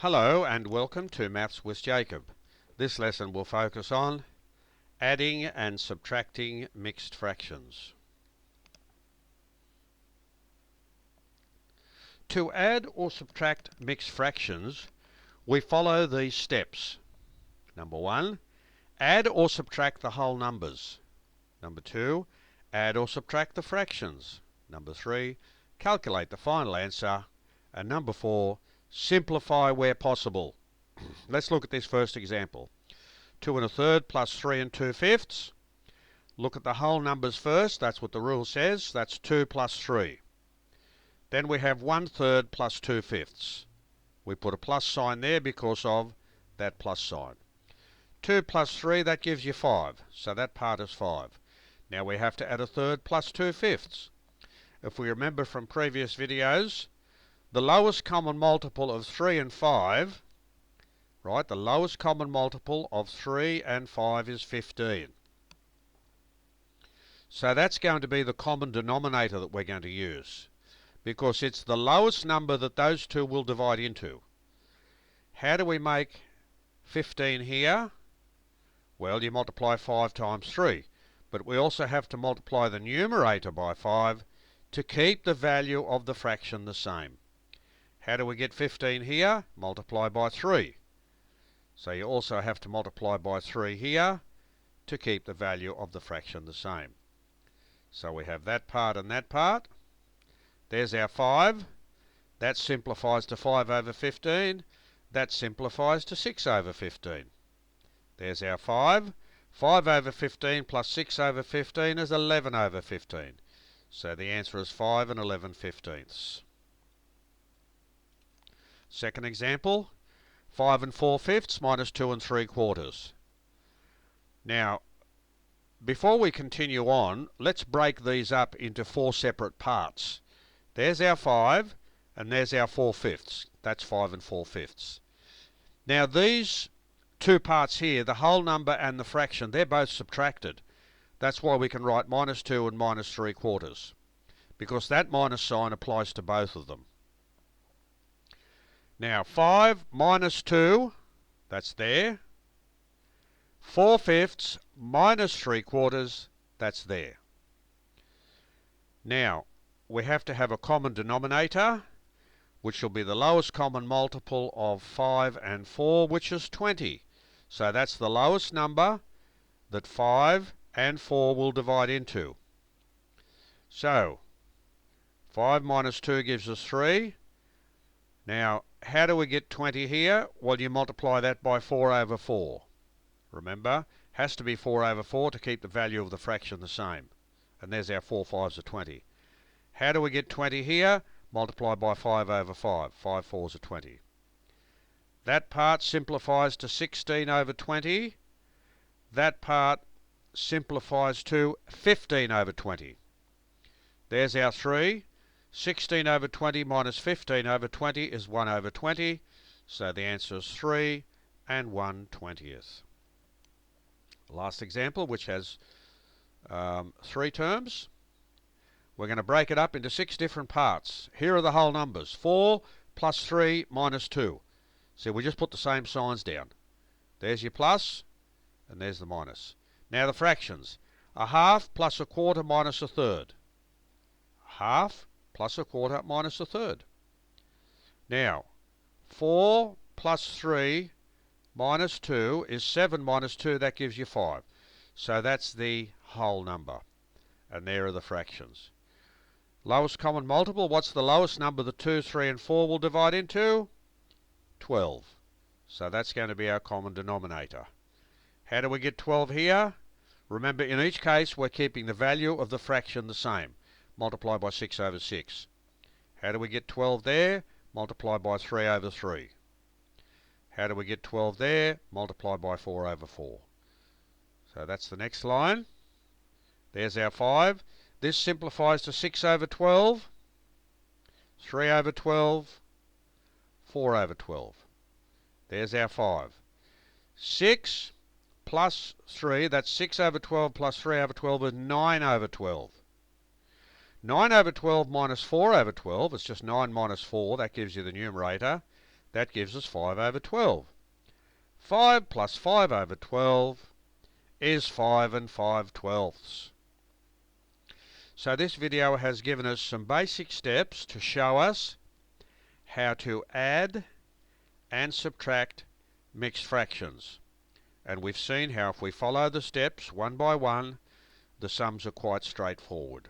Hello and welcome to Maths with Jacob. This lesson will focus on adding and subtracting mixed fractions. To add or subtract mixed fractions, we follow these steps. Number 1, add or subtract the whole numbers. Number 2, add or subtract the fractions. Number 3, calculate the final answer. And number 4, simplify where possible. Let's look at this first example. 2 1/3 plus 3 2/5. Look at the whole numbers first. That's what the rule says. That's 2 plus 3. Then we have 1/3 plus 2/5. We put a plus sign there because of that plus sign. 2 plus 3, that gives you 5. So that part is 5. Now we have to add a third plus 2/5. If we remember from previous videos, the lowest common multiple of 3 and 5, right, the lowest common multiple of 3 and 5 is 15. So that's going to be the common denominator that we're going to use, because it's the lowest number that those two will divide into. How do we make 15 here? Well, you multiply 5 times 3, but we also have to multiply the numerator by 5 to keep the value of the fraction the same. How do we get 15 here? Multiply by 3. So you also have to multiply by 3 here to keep the value of the fraction the same. So we have that part and that part. There's our 5. That simplifies to 5 over 15. That simplifies to 6 over 15. There's our 5. 5 over 15 plus 6 over 15 is 11 over 15. So the answer is 5 and 11/15. Second example, 5 4/5 minus 2 3/4. Now, before we continue on, let's break these up into 4 separate parts. There's our 5, and there's our 4/5. That's 5 4/5. Now these two parts here, the whole number and the fraction, they're both subtracted. That's why we can write minus 2 and minus 3/4, because that minus sign applies to both of them. Now 5 minus 2, that's there. 4/5 minus 3/4, that's there. Now we have to have a common denominator, which will be the lowest common multiple of 5 and 4, which is 20. So that's the lowest number that 5 and 4 will divide into. So 5 minus 2 gives us 3. Now, how do we get 20 here? Well, you multiply that by 4 over 4. Remember, has to be 4 over 4 to keep the value of the fraction the same. And there's our 4 5s are 20. How do we get 20 here? Multiply by 5 over 5. 5 4s are 20. That part simplifies to 16 over 20. That part simplifies to 15 over 20. There's our 3. 16 over 20 minus 15 over 20 is 1 over 20. So the answer is 3 and 1/20. Last example, which has 3 terms. We're going to break it up into 6 different parts. Here are the whole numbers. 4 plus 3 minus 2. So we just put the same signs down. There's your plus, and there's the minus. Now the fractions. 1/2 plus 1/4 minus 1/3. 1/2 plus 1/4 minus 1/3. Now, 4 plus 3 minus 2 is 7 minus 2. That gives you 5. So that's the whole number. And there are the fractions. Lowest common multiple. What's the lowest number that 2, 3, and 4 will divide into? 12. So that's going to be our common denominator. How do we get 12 here? Remember, in each case, we're keeping the value of the fraction the same. Multiply by 6 over 6. How do we get 12 there? Multiply by 3 over 3. How do we get 12 there? Multiply by 4 over 4. So that's the next line. There's our 5. This simplifies to 6 over 12, 3 over 12, 4 over 12. There's our 5. 6 plus 3, that's 6 over 12 plus 3 over 12 is 9 over 12. 9 over 12 minus 4 over 12, it's just 9 minus 4, that gives you the numerator. That gives us 5 over 12. 5 plus 5 over 12 is 5 and 5/12. So this video has given us some basic steps to show us how to add and subtract mixed fractions. And we've seen how if we follow the steps one by one, the sums are quite straightforward.